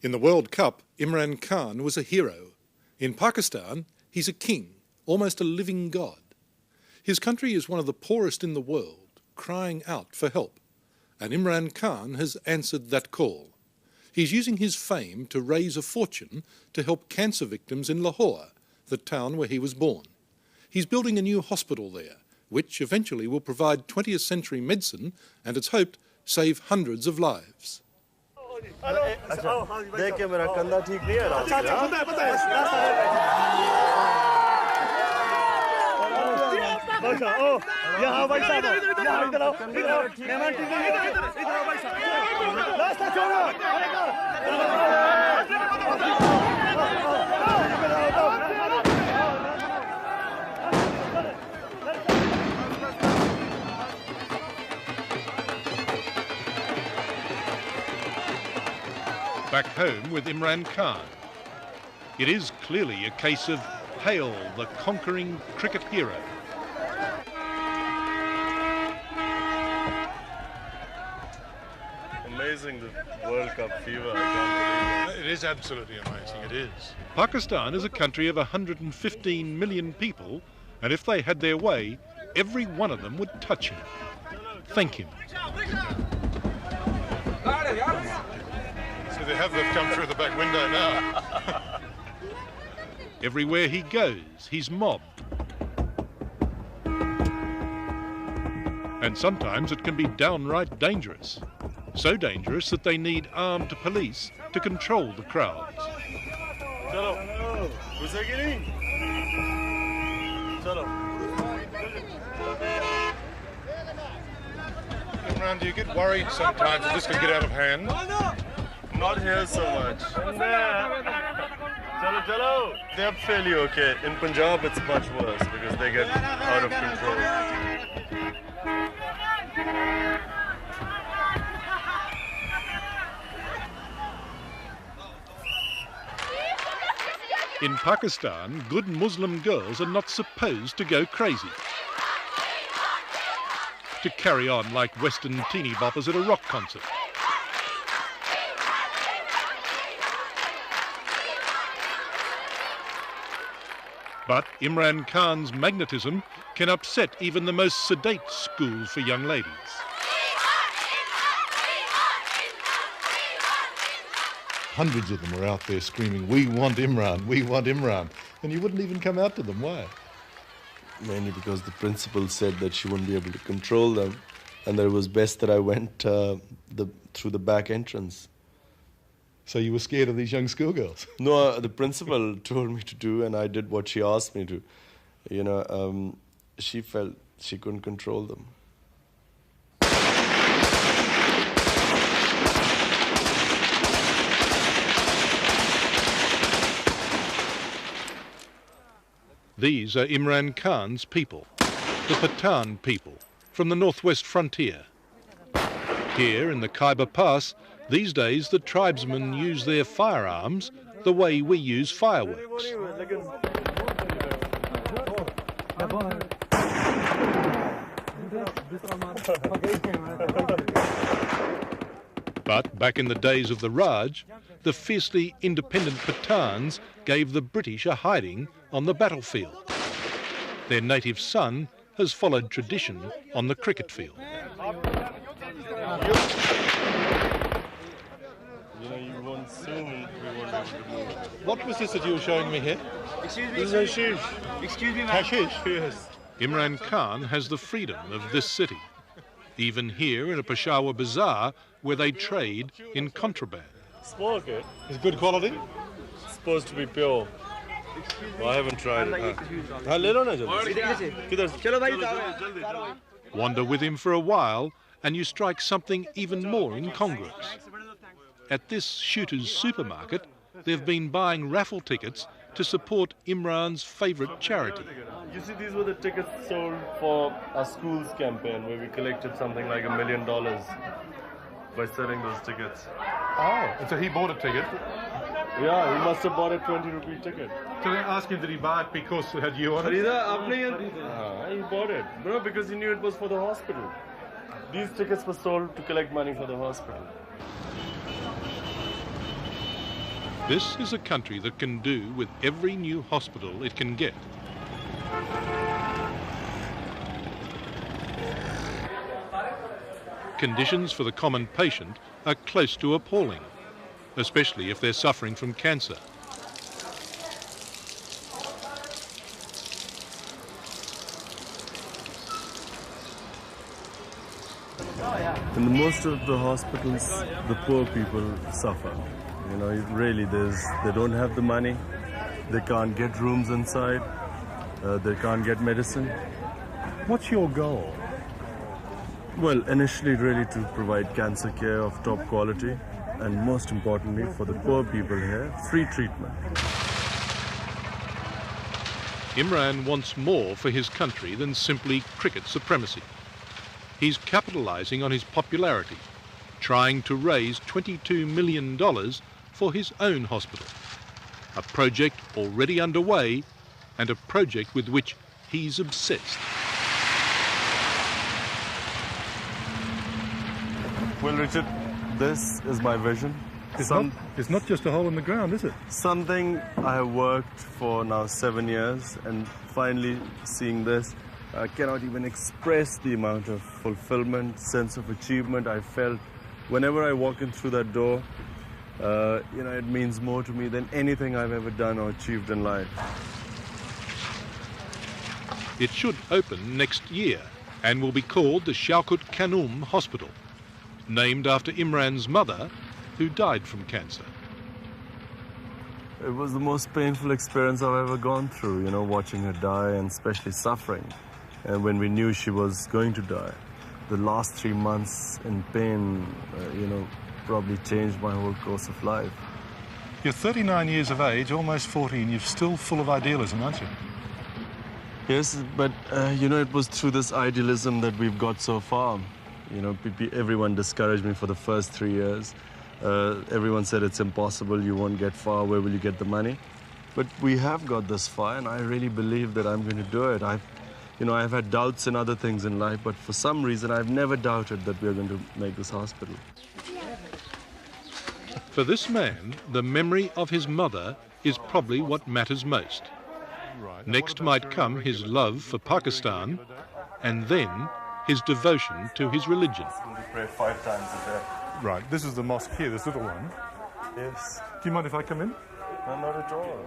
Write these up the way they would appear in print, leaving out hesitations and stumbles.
In the World Cup, Imran Khan was a hero. In Pakistan, he's a king, almost a living god. His country is one of the poorest in the world, crying out for help. And Imran Khan has answered that call. He's using his fame to raise a fortune to help cancer victims in Lahore, the town where he was born. He's building a new hospital there, which eventually will provide 20th century medicine and, it's hoped, save hundreds of lives. Back home with Imran Khan. It is clearly a case of hail the conquering cricket hero. Amazing, the World Cup fever, I can't believe it. It is absolutely amazing, it is. Pakistan is a country of 115 million people, and if they had their way, every one of them would touch him, thank him. So they've come through the back window now. Everywhere he goes, he's mobbed. And sometimes it can be downright dangerous. So dangerous that they need armed police to control the crowds. Chalo. Chalo. Imran, do you get worried sometimes that this could get out of hand? Not here so much. Chalo. They're fairly okay. In Punjab, it's much worse because they get out of control. In Pakistan, good Muslim girls are not supposed to go crazy, to carry on like Western teeny boppers at a rock concert. But Imran Khan's magnetism can upset even the most sedate school for young ladies. Hundreds of them are out there screaming, "We want Imran, we want Imran." And you wouldn't even come out to them. Why? Mainly because the principal said that she wouldn't be able to control them, and that it was best that I went through the back entrance. So you were scared of these young schoolgirls? No, the principal told me to do, and I did what she asked me to. She felt she couldn't control them. These are Imran Khan's people, the Pathan people, from the northwest frontier. Here in the Khyber Pass, these days the tribesmen use their firearms the way we use fireworks. But back in the days of the Raj, the fiercely independent Pathans gave the British a hiding on the battlefield. Their native son has followed tradition on the cricket field. You won't zoom and we won't be able to move. What was this that you were showing me here? Excuse me. This is hashish. Excuse me, ma'am. Hashish? Yes. Imran Khan has the freedom of this city, even here in a Peshawar bazaar where they trade in contraband. Smoke it. Is good quality? It's supposed to be pure. Well, I haven't tried it. Wander with him for a while and you strike something even more incongruous. At this shooter's supermarket, they've been buying raffle tickets to support Imran's favourite charity. You see, these were the tickets sold for our school's campaign where we collected something like $1 million by selling those tickets. Oh, and so he bought a ticket. Yeah, he must have bought a 20-rupee ticket. So they asked him, did he buy it because it had you on it? He bought it. No, because he knew it was for the hospital. These tickets were sold to collect money for the hospital. This is a country that can do with every new hospital it can get. Conditions for the common patient are close to appalling, especially if they're suffering from cancer. In most of the hospitals, the poor people suffer. You know, really, they don't have the money, they can't get rooms inside, they can't get medicine. What's your goal? Well, initially really to provide cancer care of top quality, and most importantly for the poor people here, free treatment. Imran wants more for his country than simply cricket supremacy. He's capitalising on his popularity, trying to raise $22 million for his own hospital, a project already underway and a project with which he's obsessed. Well, Richard, this is my vision. It's not just a hole in the ground, is it? Something I have worked for now 7 years, and finally seeing this, I cannot even express the amount of fulfillment, sense of achievement I felt whenever I walk in through that door. It means more to me than anything I've ever done or achieved in life. It should open next year and will be called the Shaukat Khanum Hospital, named after Imran's mother, who died from cancer. It was the most painful experience I've ever gone through, watching her die and especially suffering. And when we knew she was going to die, the last 3 months in pain, probably changed my whole course of life. You're 39 years of age, almost 40, and you're still full of idealism, aren't you? Yes, but, it was through this idealism that we've got so far. Everyone discouraged me for the first 3 years. Everyone said it's impossible, you won't get far, where will you get the money? But we have got this far, and I really believe that I'm going to do it. I've had doubts in other things in life, but for some reason I've never doubted that we're going to make this hospital. For this man, the memory of his mother is probably what matters most. Next might come his love for Pakistan, and then his devotion to his religion. We pray 5 times a day. Right, this is the mosque here, this little one. Yes. Do you mind if I come in? No, not at all.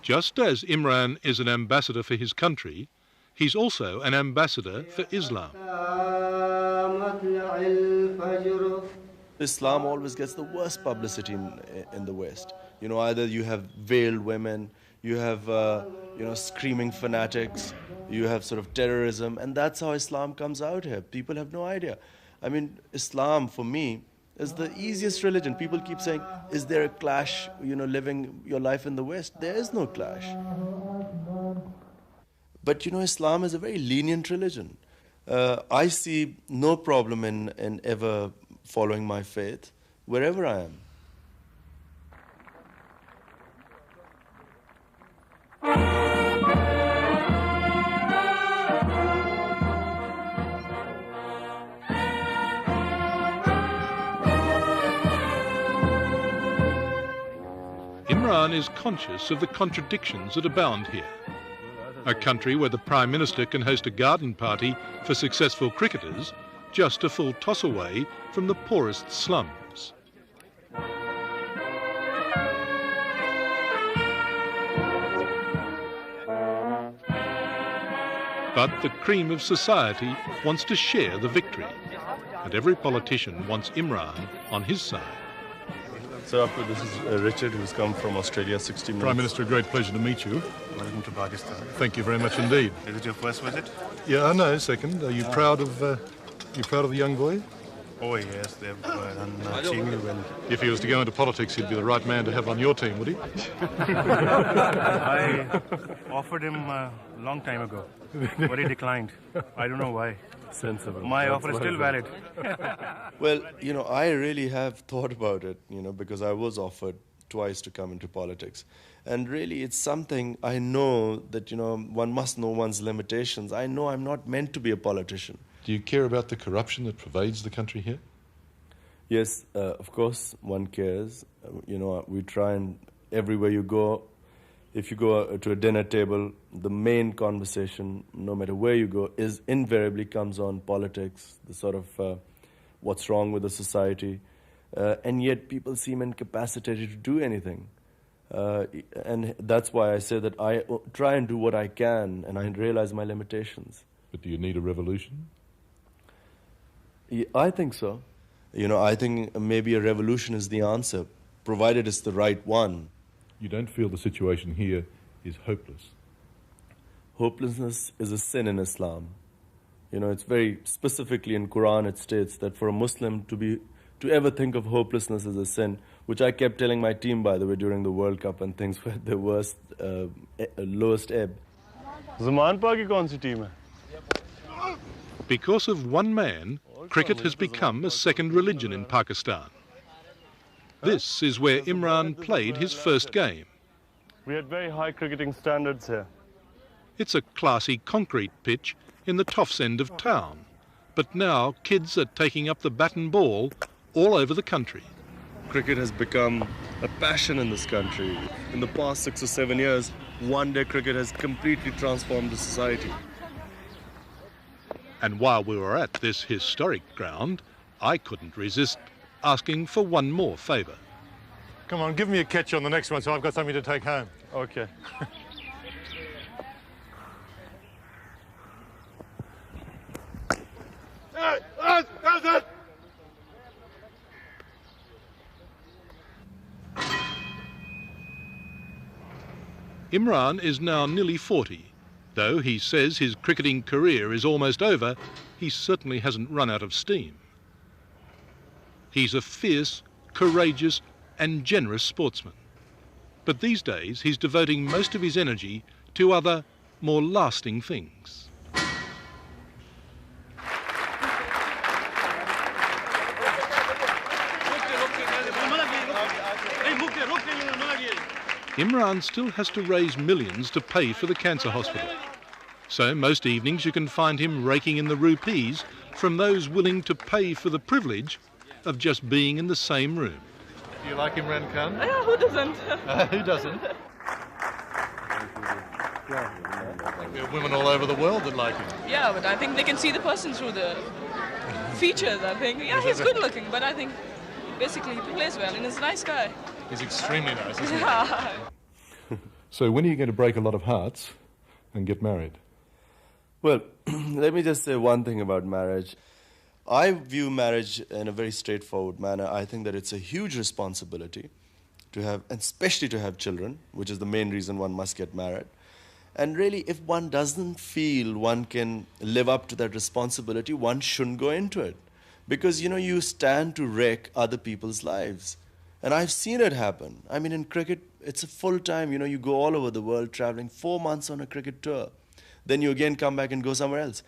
Just as Imran is an ambassador for his country, he's also an ambassador for Islam. Islam always gets the worst publicity in the West. Either you have veiled women, you have, screaming fanatics, you have sort of terrorism, and that's how Islam comes out here. People have no idea. I mean, Islam, for me, is the easiest religion. People keep saying, is there a clash, living your life in the West? There is no clash. But, Islam is a very lenient religion. I see no problem in ever following my faith, wherever I am. Imran is conscious of the contradictions that abound here. A country where the Prime Minister can host a garden party for successful cricketers just a full toss away from the poorest slums. But the cream of society wants to share the victory, and every politician wants Imran on his side. So, this is Richard, who's come from Australia, 60 minutes. Prime Minister, a great pleasure to meet you. Welcome to Pakistan. Thank you very much indeed. Is it your first visit? Yeah, I know, second. Are you proud of the young boy? Oh yes, they've done extremely well. If he was to go into politics, he'd be the right man to have on your team, would he? I offered him a long time ago, but he declined. I don't know why. Sensible. My offer is still valid. Well, I really have thought about it, because I was offered twice to come into politics. And really, it's something I know that, one must know one's limitations. I know I'm not meant to be a politician. Do you care about the corruption that pervades the country here? Yes, of course, one cares. We try and everywhere you go, if you go to a dinner table, the main conversation, no matter where you go, is invariably comes on politics, the sort of what's wrong with the society. And yet people seem incapacitated to do anything. And that's why I say that I try and do what I can, and I realize my limitations. But do you need a revolution? Yeah, I think so. I think maybe a revolution is the answer, provided it's the right one. You don't feel the situation here is hopeless? Hopelessness is a sin in Islam. It's very specifically in Quran it states that for a Muslim to ever think of hopelessness as a sin, which I kept telling my team, by the way, during the World Cup and things were at the worst, lowest ebb. Zamanpa ki kaun si team hai? Because of one man, cricket has become a second religion in Pakistan. This is where Imran played his first game. We had very high cricketing standards here. It's a classy concrete pitch in the Toffs end of town. But now kids are taking up the bat and ball all over the country. Cricket has become a passion in this country. In the past 6 or 7 years, one-day cricket has completely transformed the society. And while we were at this historic ground, I couldn't resist asking for one more favour. Come on, give me a catch on the next one so I've got something to take home. Okay. Imran is now nearly 40. Though he says his cricketing career is almost over, he certainly hasn't run out of steam. He's a fierce, courageous and generous sportsman. But these days he's devoting most of his energy to other, more lasting things. Imran still has to raise millions to pay for the cancer hospital. So most evenings you can find him raking in the rupees from those willing to pay for the privilege of just being in the same room. Do you like Imran Khan? Yeah, who doesn't? Who doesn't? There are women all over the world that like him. Yeah, but I think they can see the person through the features, I think. Yeah, he's good looking, but I think basically he plays well and he's a nice guy. He's extremely nice, isn't he? Yeah. So when are you going to break a lot of hearts and get married? Well, let me just say one thing about marriage. I view marriage in a very straightforward manner. I think that it's a huge responsibility to have, and especially to have children, which is the main reason one must get married. And really, if one doesn't feel one can live up to that responsibility, one shouldn't go into it. Because, you stand to wreck other people's lives. And I've seen it happen. I mean, in cricket, it's a full time, you go all over the world traveling 4 months on a cricket tour. Then you again come back and go somewhere else.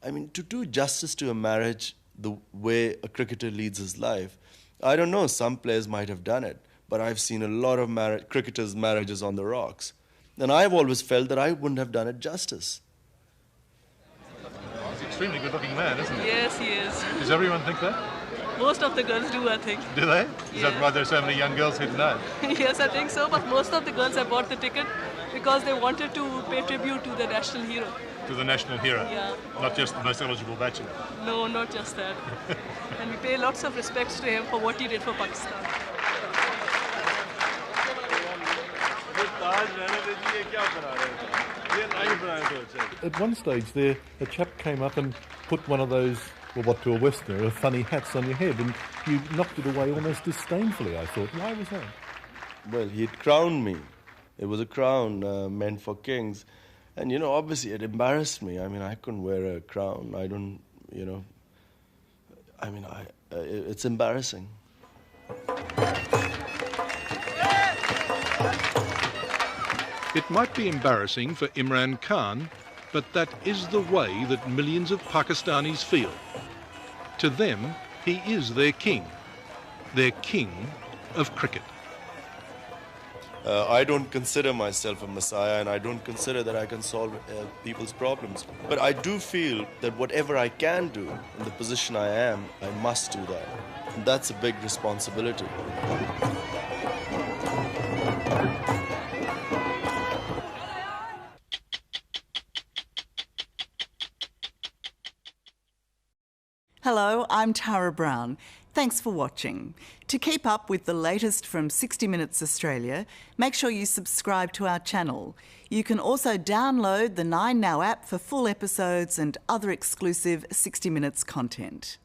I mean, to do justice to a marriage the way a cricketer leads his life, I don't know, some players might have done it, but I've seen a lot of cricketers' marriages on the rocks. And I've always felt that I wouldn't have done it justice. He's an extremely good-looking man, isn't he? Yes, he is. Does everyone think that? Most of the girls do, I think. Do they? Is that Yeah. why there are so many young girls here tonight? Yes, I think so, but most of the girls have bought the ticket because they wanted to pay tribute to the national hero. To the national hero? Yeah. Not just the most eligible bachelor? No, not just that. And we pay lots of respects to him for what he did for Pakistan. At one stage there, a chap came up and put one of those, well, what to a Westerner, funny hats on your head, and you knocked it away almost disdainfully, I thought. Why was that? Well, he'd crowned me. It was a crown meant for kings. And, obviously it embarrassed me. I mean, I couldn't wear a crown. I don't, it's embarrassing. It might be embarrassing for Imran Khan, but that is the way that millions of Pakistanis feel. To them, he is their king of cricket. I don't consider myself a messiah, and I don't consider that I can solve people's problems. But I do feel that whatever I can do in the position I am, I must do that. And that's a big responsibility. Hello, I'm Tara Brown. Thanks for watching. To keep up with the latest from 60 Minutes Australia, make sure you subscribe to our channel. You can also download the 9Now app for full episodes and other exclusive 60 Minutes content.